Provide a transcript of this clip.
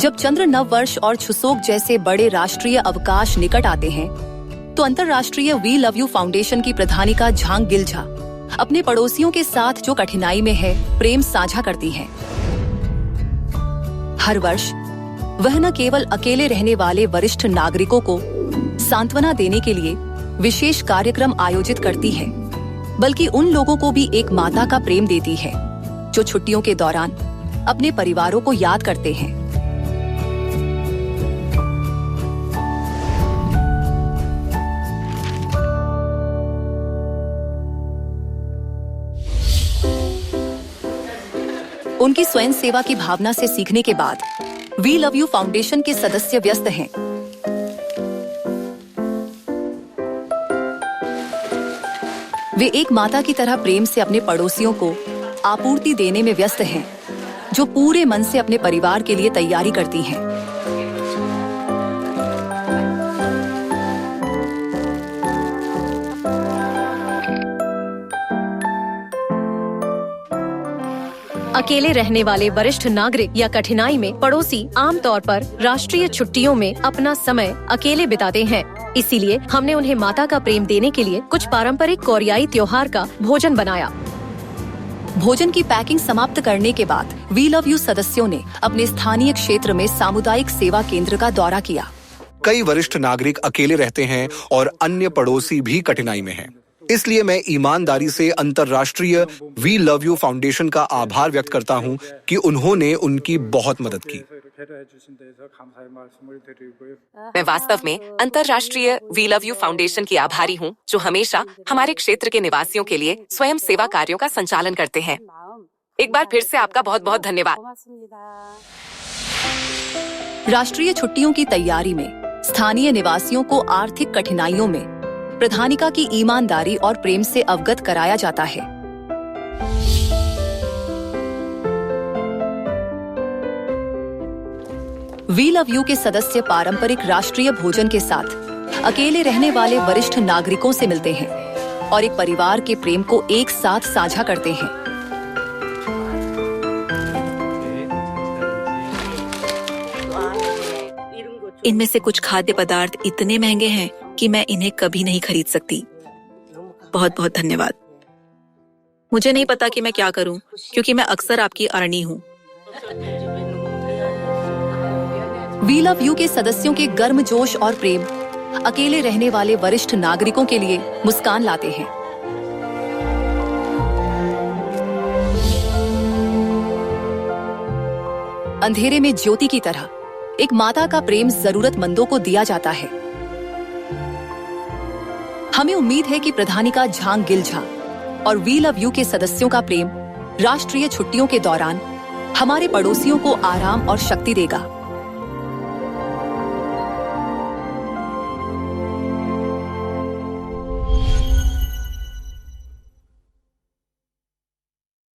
जब चंद्र नव वर्ष और छुसोक जैसे बड़े राष्ट्रीय अवकाश निकट आते हैं, तो अंतर्राष्ट्रीय वी लव यू फाउंडेशन की प्रधानिका झांग गिलझा अपने पड़ोसियों के साथ जो कठिनाई में है, प्रेम साझा करती हैं। हर वर्ष वह न केवल अकेले रहने वाले वरिष्ठ नागरिकों को सांत्वना देने के लिए विशेष कार्यक्रम आयोजित करती है, बल्कि उन लोगों को भी एक माता का प्रेम देती है जो छुट्टियों के दौरान अपने परिवारों को याद करते हैं। उनकी स्वयं सेवा की भावना से सीखने के बाद वी लव यू फाउंडेशन के सदस्य व्यस्त हैं। वे एक माता की तरह प्रेम से अपने पड़ोसियों को आपूर्ति देने में व्यस्त हैं, जो पूरे मन से अपने परिवार के लिए तैयारी करती हैं। अकेले रहने वाले वरिष्ठ नागरिक या कठिनाई में पड़ोसी आमतौर पर राष्ट्रीय छुट्टियों में अपना समय अकेले बिताते हैं। इसीलिए हमने उन्हें माता का प्रेम देने के लिए कुछ पारंपरिक कोरियाई त्योहार का भोजन बनाया। भोजन की पैकिंग समाप्त करने के बाद वी लव यू सदस्यों ने अपने स्थानीय क्षेत्र में सामुदायिक सेवा केंद्र का दौरा किया। कई वरिष्ठ नागरिक अकेले रहते हैं और अन्य पड़ोसी भी कठिनाई में हैं। इसलिए मैं ईमानदारी से अंतर्राष्ट्रीय वी लव यू फाउंडेशन का आभार व्यक्त करता हूं कि उन्होंने उनकी बहुत मदद की। मैं वास्तव में अंतर्राष्ट्रीय वी लव यू फाउंडेशन की आभारी हूं, जो हमेशा हमारे क्षेत्र के निवासियों के लिए स्वयं सेवा कार्यों का संचालन करते हैं। एक बार फिर से आपका बहुत बहुत धन्यवाद। राष्ट्रीय छुट्टियों की तैयारी में स्थानीय निवासियों को आर्थिक कठिनाइयों में प्रधानिका की ईमानदारी और प्रेम से अवगत कराया जाता है। वी लव यू के सदस्य पारंपरिक राष्ट्रीय भोजन के साथ अकेले रहने वाले वरिष्ठ नागरिकों से मिलते हैं और एक परिवार के प्रेम को एक साथ साझा करते हैं। इनमें से कुछ खाद्य पदार्थ इतने महंगे हैं कि मैं इन्हें कभी नहीं खरीद सकती। बहुत बहुत धन्यवाद। मुझे नहीं पता कि मैं क्या करूं, क्योंकि मैं अक्सर आपकी अरणी हूं। वी लव यू के सदस्यों के गर्मजोश और प्रेम अकेले रहने वाले वरिष्ठ नागरिकों के लिए मुस्कान लाते हैं। अंधेरे में ज्योति की तरह एक माता का प्रेम जरूरतमंदों को दिया जाता है। हमें उम्मीद है कि प्रधानिका झांग गिलझा और वी लव यू के सदस्यों का प्रेम राष्ट्रीय छुट्टियों के दौरान हमारे पड़ोसियों को आराम और शक्ति देगा।